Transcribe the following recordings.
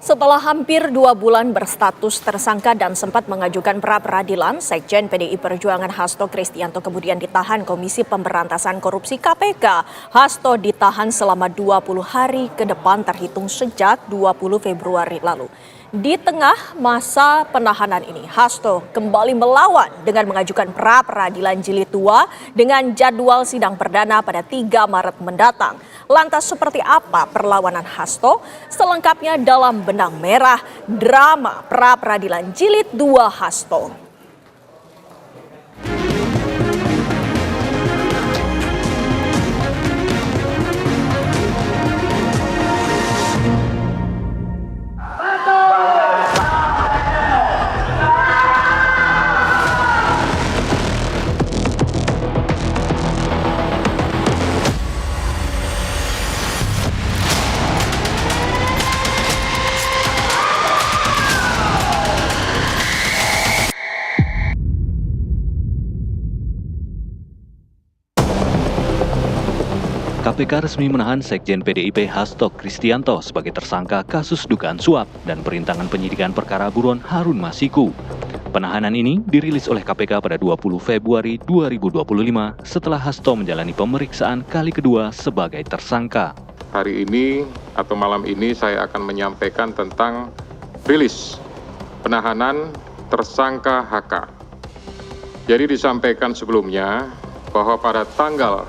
Setelah hampir 2 bulan berstatus tersangka dan sempat mengajukan pra-peradilan, Sekjen PDI Perjuangan Hasto Kristianto kemudian ditahan Komisi Pemberantasan Korupsi KPK. Hasto ditahan selama 20 hari ke depan terhitung sejak 20 Februari lalu. Di tengah masa penahanan ini, Hasto kembali melawan dengan mengajukan pra-peradilan jilid 2 dengan jadwal sidang perdana pada 3 Maret mendatang. Lantas seperti apa perlawanan Hasto? Selengkapnya dalam Benang Merah Drama Pra-peradilan jilid 2 Hasto. KPK resmi menahan Sekjen PDIP Hasto Kristianto sebagai tersangka kasus dugaan suap dan perintangan penyidikan perkara buron Harun Masiku. Penahanan ini dirilis oleh KPK pada 20 Februari 2025 setelah Hasto menjalani pemeriksaan kali kedua sebagai tersangka. Hari ini atau malam ini saya akan menyampaikan tentang rilis penahanan tersangka HK. Jadi disampaikan sebelumnya bahwa pada tanggal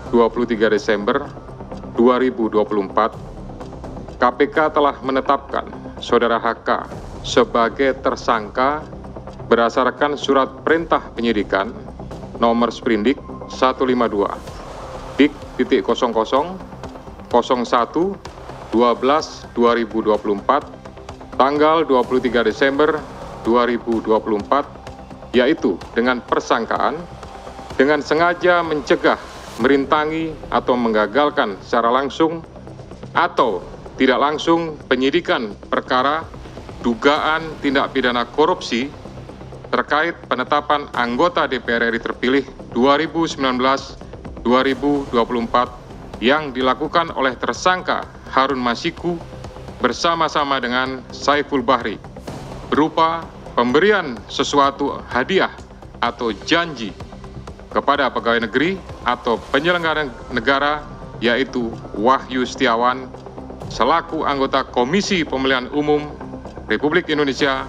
23 Desember 2024, KPK telah menetapkan Saudara HK sebagai tersangka berdasarkan surat perintah penyidikan nomor Sprindik 152 dik.00 01 12 2024 tanggal 23 Desember 2024, yaitu dengan persangkaan dengan sengaja mencegah, merintangi atau menggagalkan secara langsung atau tidak langsung penyidikan perkara dugaan tindak pidana korupsi terkait penetapan anggota DPR RI terpilih 2019-2024 yang dilakukan oleh tersangka Harun Masiku bersama-sama dengan Saiful Bahri berupa pemberian sesuatu hadiah atau janji kepada pegawai negeri atau penyelenggara negara, yaitu Wahyu Setiawan selaku anggota Komisi Pemilihan Umum Republik Indonesia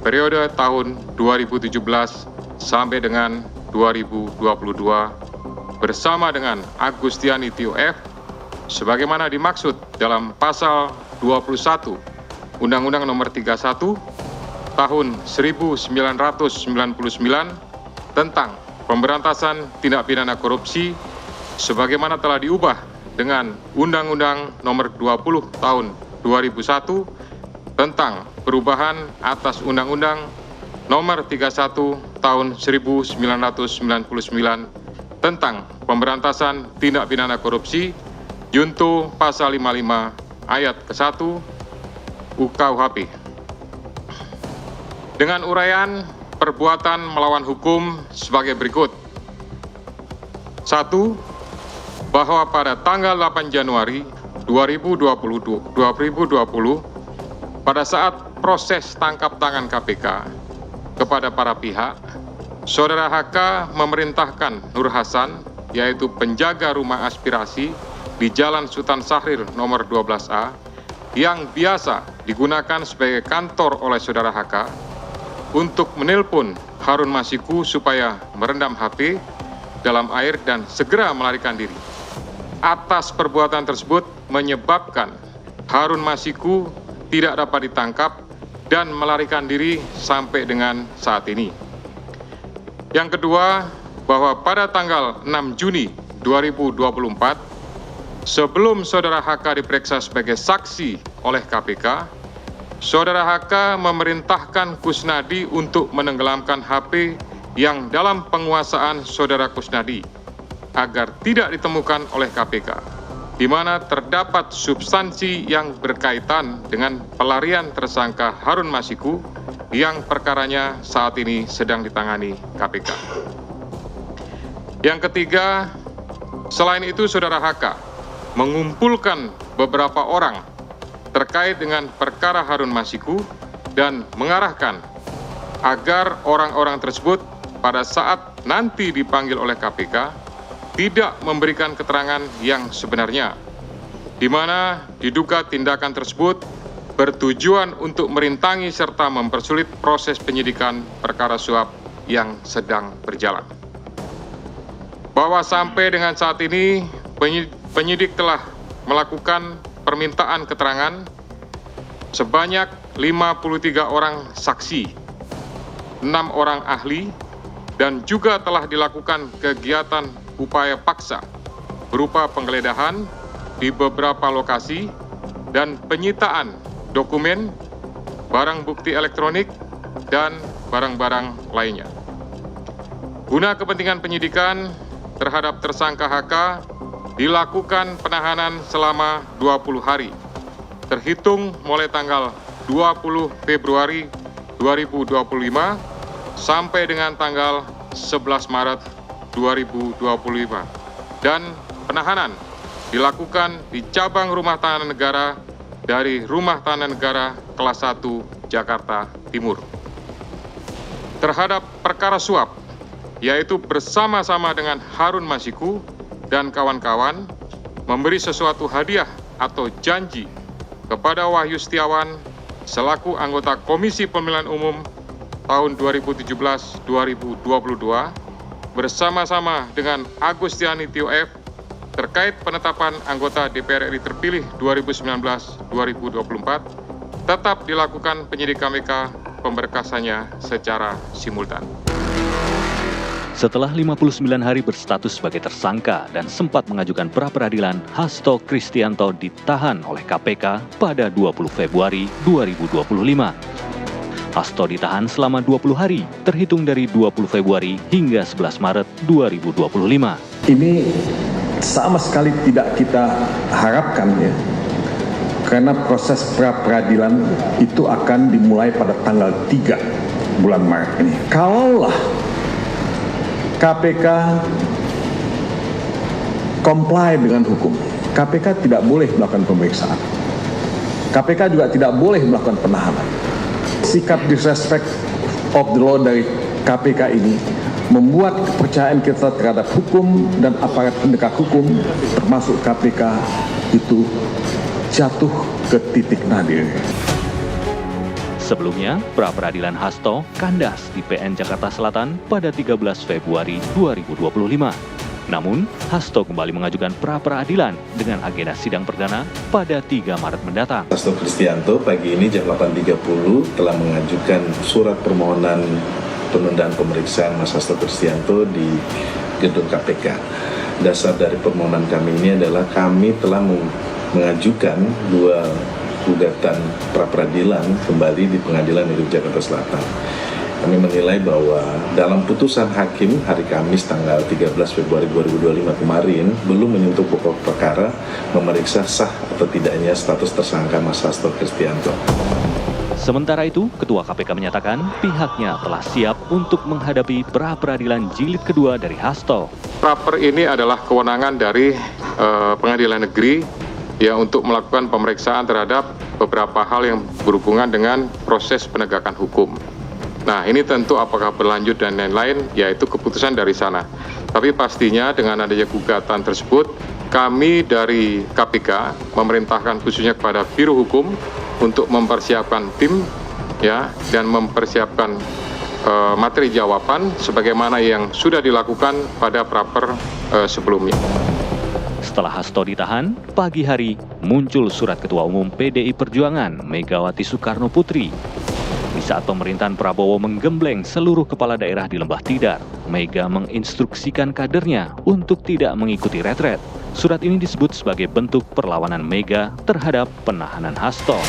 periode tahun 2017 sampai dengan 2022 bersama dengan Agustiani Tio F sebagaimana dimaksud dalam pasal 21 Undang-Undang Nomor 31 tahun 1999 tentang Pemberantasan Tindak Pidana Korupsi sebagaimana telah diubah dengan Undang-Undang Nomor 20 Tahun 2001 tentang perubahan atas Undang-Undang Nomor 31 Tahun 1999 tentang Pemberantasan Tindak Pidana Korupsi Junto Pasal 55 Ayat ke-1 UKUHP. Dengan uraian perbuatan melawan hukum sebagai berikut. 1. Bahwa pada tanggal 8 Januari 2020 pada saat proses tangkap tangan KPK kepada para pihak, Saudara HK memerintahkan Nur Hasan, yaitu penjaga rumah aspirasi di Jalan Sultan Syahrir nomor 12A, yang biasa digunakan sebagai kantor oleh Saudara HK, untuk menelpon Harun Masiku supaya merendam HP dalam air dan segera melarikan diri. Atas perbuatan tersebut menyebabkan Harun Masiku tidak dapat ditangkap dan melarikan diri sampai dengan saat ini. Yang kedua, bahwa pada tanggal 6 Juni 2024, sebelum Saudara HK diperiksa sebagai saksi oleh KPK, Saudara HK memerintahkan Kusnadi untuk menenggelamkan HP yang dalam penguasaan Saudara Kusnadi agar tidak ditemukan oleh KPK, di mana terdapat substansi yang berkaitan dengan pelarian tersangka Harun Masiku yang perkaranya saat ini sedang ditangani KPK. Yang ketiga, selain itu Saudara HK mengumpulkan beberapa orang terkait dengan perkara Harun Masiku dan mengarahkan agar orang-orang tersebut pada saat nanti dipanggil oleh KPK tidak memberikan keterangan yang sebenarnya, di mana diduga tindakan tersebut bertujuan untuk merintangi serta mempersulit proses penyidikan perkara suap yang sedang berjalan. Bahwa sampai dengan saat ini penyidik telah melakukan permintaan keterangan sebanyak 53 orang saksi, 6 orang ahli, dan juga telah dilakukan kegiatan upaya paksa berupa penggeledahan di beberapa lokasi dan penyitaan dokumen, barang bukti elektronik, dan barang-barang lainnya. Guna kepentingan penyidikan terhadap tersangka HK dilakukan penahanan selama 20 hari, terhitung mulai tanggal 20 Februari 2025 sampai dengan tanggal 11 Maret 2025. Dan penahanan dilakukan di cabang rumah tahanan negara dari Rumah Tahanan Negara Kelas 1 Jakarta Timur. Terhadap perkara suap, yaitu bersama-sama dengan Harun Masiku dan kawan-kawan memberi sesuatu hadiah atau janji kepada Wahyu Setiawan selaku anggota Komisi Pemilihan Umum tahun 2017-2022 bersama-sama dengan Agustiani Tio F terkait penetapan anggota DPR RI terpilih 2019-2024 tetap dilakukan penyidik KPK pemberkasannya secara simultan. Setelah 59 hari berstatus sebagai tersangka dan sempat mengajukan pra-peradilan, Hasto Kristianto ditahan oleh KPK pada 20 Februari 2025. Hasto ditahan selama 20 hari, terhitung dari 20 Februari hingga 11 Maret 2025. Ini sama sekali tidak kita harapkan ya, karena proses pra-peradilan itu akan dimulai pada tanggal 3 bulan Maret ini. Kalaulah KPK comply dengan hukum, KPK tidak boleh melakukan pemeriksaan. KPK juga tidak boleh melakukan penahanan. Sikap disrespect of the law dari KPK ini membuat kepercayaan kita terhadap hukum dan aparat penegak hukum, termasuk KPK, itu jatuh ke titik nadir. Sebelumnya, pra-peradilan Hasto kandas di PN Jakarta Selatan pada 13 Februari 2025. Namun, Hasto kembali mengajukan pra-peradilan dengan agenda sidang perdana pada 3 Maret mendatang. Hasto Kristianto pagi ini jam 8.30 telah mengajukan surat permohonan penundaan pemeriksaan Mas Hasto Kristianto di gedung KPK. Dasar dari permohonan kami ini adalah kami telah mengajukan 2 gugatan pra-peradilan kembali di Pengadilan Negeri Jakarta Selatan. Kami menilai bahwa dalam putusan hakim hari Kamis tanggal 13 Februari 2025 kemarin belum menyentuh pokok perkara memeriksa sah atau tidaknya status tersangka Mas Hasto Kristianto. Sementara itu, Ketua KPK menyatakan pihaknya telah siap untuk menghadapi pra-peradilan jilid kedua dari Hasto. Pra-per ini adalah kewenangan dari Pengadilan Negeri ya untuk melakukan pemeriksaan terhadap beberapa hal yang berhubungan dengan proses penegakan hukum. Nah, ini tentu apakah berlanjut dan lain-lain, yaitu keputusan dari sana. Tapi pastinya dengan adanya gugatan tersebut, kami dari KPK memerintahkan khususnya kepada Biro Hukum untuk mempersiapkan tim ya dan mempersiapkan materi jawaban sebagaimana yang sudah dilakukan pada pra-per sebelumnya. Setelah Hasto ditahan, pagi hari muncul surat Ketua Umum PDI Perjuangan Megawati Soekarno Putri. Di saat pemerintahan Prabowo menggembleng seluruh kepala daerah di Lembah Tidar, Mega menginstruksikan kadernya untuk tidak mengikuti retret. Surat ini disebut sebagai bentuk perlawanan Mega terhadap penahanan Hasto.